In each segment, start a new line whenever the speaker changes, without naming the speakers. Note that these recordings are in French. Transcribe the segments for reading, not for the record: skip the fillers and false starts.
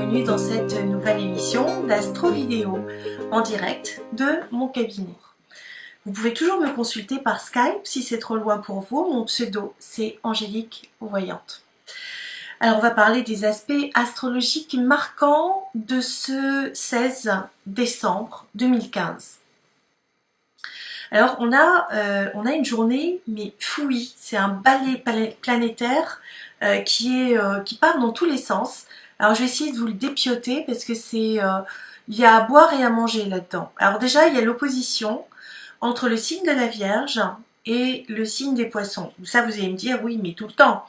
bienvenue dans cette nouvelle émission d'Astro Vidéo en direct de mon cabinet. Vous pouvez toujours me consulter par Skype si c'est trop loin pour vous. Mon pseudo c'est Angélique Voyante. Alors on va parler des aspects astrologiques marquants de ce 16 décembre 2015. Alors on a une journée mais fouillie, c'est un balai planétaire qui part dans tous les sens. Alors je vais essayer de vous le dépioter parce que il y a à boire et à manger là-dedans. Alors déjà il y a l'opposition entre le signe de la Vierge et le signe des Poissons. Ça vous allez me dire oui mais tout le temps.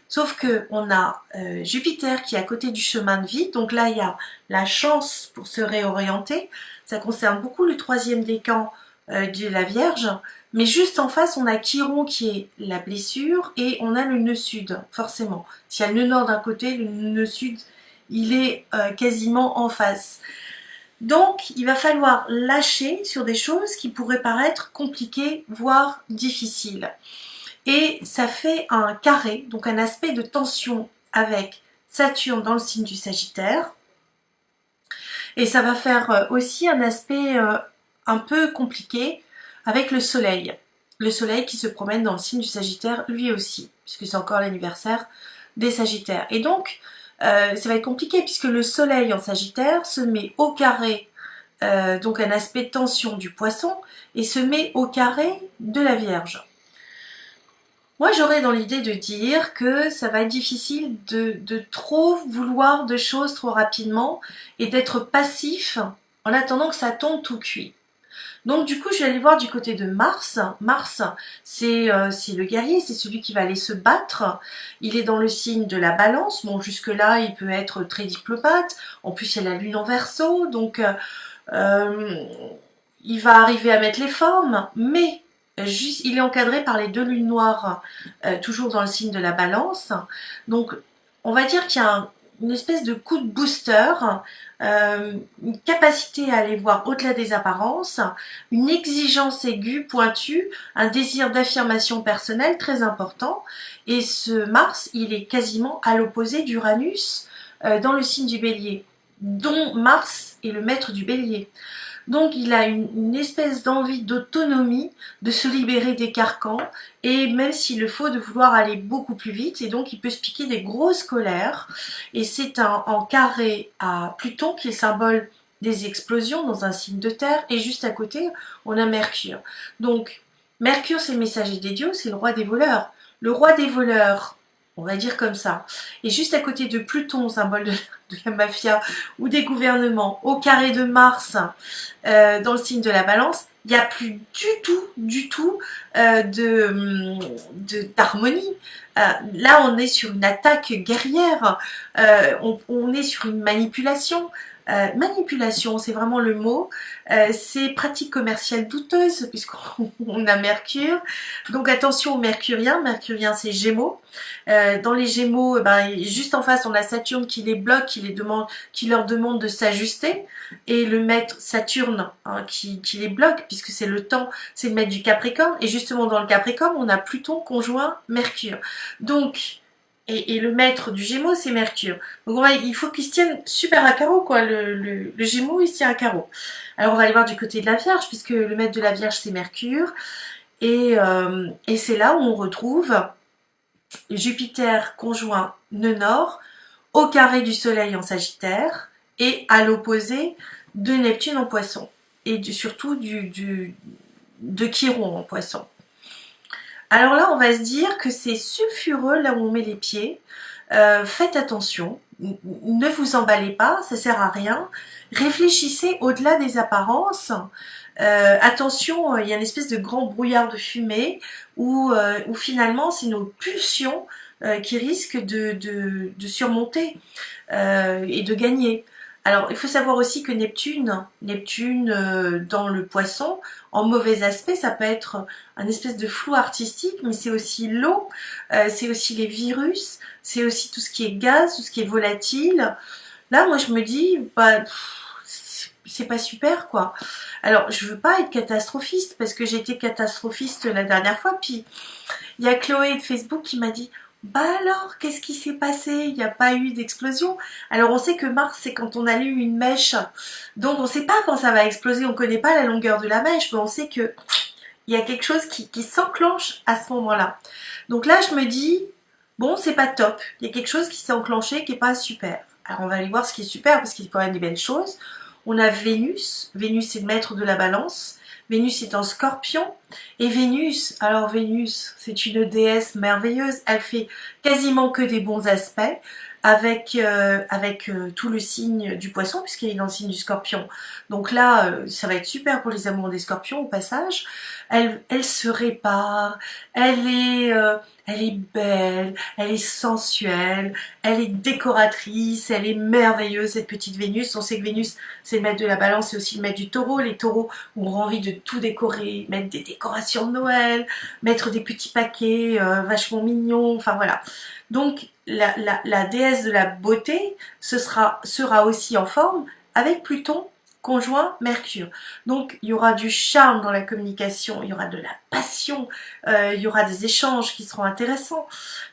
Sauf que on a Jupiter qui est à côté du chemin de vie, donc là il y a la chance pour se réorienter. Ça concerne beaucoup le troisième décan de la Vierge, mais juste en face on a Chiron qui est la blessure et on a le nœud sud, forcément. S'il y a le nœud nord d'un côté, le nœud sud il est quasiment en face. Donc il va falloir lâcher sur des choses qui pourraient paraître compliquées, voire difficiles. Et ça fait un carré, donc un aspect de tension avec Saturne dans le signe du Sagittaire. Et ça va faire aussi un aspect un peu compliqué avec le Soleil. Le Soleil qui se promène dans le signe du Sagittaire lui aussi, puisque c'est encore l'anniversaire des Sagittaires. Et donc, ça va être compliqué puisque le Soleil en Sagittaire se met au carré, donc un aspect de tension du Poisson, et se met au carré de la Vierge. Moi, j'aurais dans l'idée de dire que ça va être difficile de trop vouloir de choses trop rapidement et d'être passif en attendant que ça tombe tout cuit. Donc du coup, je vais aller voir du côté de Mars. Mars, c'est le guerrier, c'est celui qui va aller se battre. Il est dans le signe de la Balance. Bon, jusque-là, il peut être très diplomate. En plus, il y a la Lune en Verseau, donc il va arriver à mettre les formes, mais il est encadré par les deux lunes noires, toujours dans le signe de la Balance. Donc, on va dire qu'il y a une espèce de coup de booster, une capacité à aller voir au-delà des apparences, une exigence aiguë, pointue, un désir d'affirmation personnelle très important. Et ce Mars, il est quasiment à l'opposé d'Uranus dans le signe du Bélier, dont Mars est le maître du Bélier. Donc il a une espèce d'envie d'autonomie, de se libérer des carcans, et même s'il le faut, de vouloir aller beaucoup plus vite, et donc il peut se piquer des grosses colères, et c'est en carré à Pluton qui est symbole des explosions dans un signe de terre, et juste à côté on a Mercure. Donc Mercure c'est le messager des dieux, c'est le roi des voleurs. Le roi des voleurs, on va dire comme ça, et juste à côté de Pluton, symbole de la mafia ou des gouvernements, au carré de Mars dans le signe de la Balance, il n'y a plus du tout d'harmonie. Là on est sur une attaque guerrière, on est sur une manipulation. Manipulation, c'est vraiment le mot. C'est pratique commerciale douteuse puisqu'on a Mercure. Donc attention aux Mercuriens. Mercurien c'est Gémeaux. Dans les Gémeaux, juste en face on a Saturne qui les bloque, qui leur demande de s'ajuster, et le maître Saturne qui les bloque puisque c'est le temps, c'est le maître du Capricorne. Et justement dans le Capricorne on a Pluton conjoint Mercure. Donc et le maître du Gémeaux, c'est Mercure. Donc il faut qu'il se tienne super à carreau, quoi. Le Gémeaux, il se tient à carreau. Alors on va aller voir du côté de la Vierge, puisque le maître de la Vierge, c'est Mercure. Et c'est là où on retrouve Jupiter conjoint nœud nord, au carré du Soleil en Sagittaire, et à l'opposé de Neptune en Poisson. Et surtout de Chiron en Poisson. Alors là, on va se dire que c'est sulfureux là où on met les pieds. Faites attention, ne vous emballez pas, ça sert à rien. Réfléchissez au-delà des apparences. Attention, il y a une espèce de grand brouillard de fumée où finalement c'est nos pulsions qui risquent de surmonter et de gagner. Alors, il faut savoir aussi que Neptune dans le Poisson, en mauvais aspect, ça peut être un espèce de flou artistique, mais c'est aussi l'eau, c'est aussi les virus, c'est aussi tout ce qui est gaz, tout ce qui est volatile. Là, moi, je me dis, c'est pas super, quoi. Alors, je veux pas être catastrophiste, parce que j'ai été catastrophiste la dernière fois, puis il y a Chloé de Facebook qui m'a dit Bah alors, qu'est-ce qui s'est passé? Il n'y a pas eu d'explosion. Alors on sait que Mars, c'est quand on allume une mèche. Donc on ne sait pas quand ça va exploser, on ne connaît pas la longueur de la mèche, mais on sait que il y a quelque chose qui s'enclenche à ce moment-là. Donc là, je me dis, bon, c'est pas top. Il y a quelque chose qui s'est enclenché qui est pas super. Alors on va aller voir ce qui est super parce qu'il y a quand même des belles choses. On a Vénus. Vénus est le maître de la balance. Vénus est en Scorpion. Et Vénus, alors Vénus, c'est une déesse merveilleuse. Elle fait quasiment que des bons aspects avec tout le signe du Poisson puisqu'elle est dans le signe du Scorpion. Donc là, ça va être super pour les amoureux des Scorpions au passage. Elle se répare, elle est belle, elle est sensuelle, elle est décoratrice, elle est merveilleuse cette petite Vénus. On sait que Vénus c'est le maître de la balance, c'est aussi le maître du taureau. Les taureaux ont envie de tout décorer, mettre des décorations de Noël, mettre des petits paquets vachement mignons, enfin voilà. Donc la déesse de la beauté sera aussi en forme avec Pluton conjoint Mercure. Donc il y aura du charme dans la communication, il y aura de la passion, il y aura des échanges qui seront intéressants,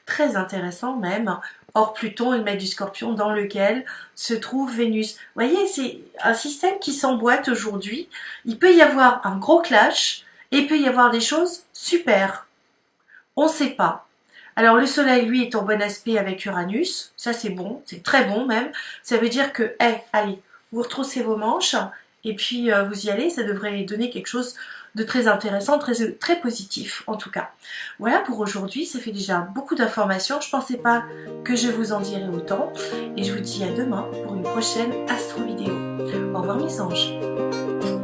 très intéressants même. Or Pluton est le maître du Scorpion dans lequel se trouve Vénus. Vous voyez, c'est un système qui s'emboîte aujourd'hui. Il peut y avoir un gros clash et il peut y avoir des choses super. On ne sait pas. Alors le soleil, lui, est en bon aspect avec Uranus. Ça, c'est bon, c'est très bon même. Ça veut dire que, allez, vous retroussez vos manches et puis vous y allez. Ça devrait donner quelque chose de très intéressant, très positif en tout cas. Voilà pour aujourd'hui. Ça fait déjà beaucoup d'informations. Je ne pensais pas que je vous en dirais autant. Et je vous dis à demain pour une prochaine astro vidéo. Au revoir mes anges.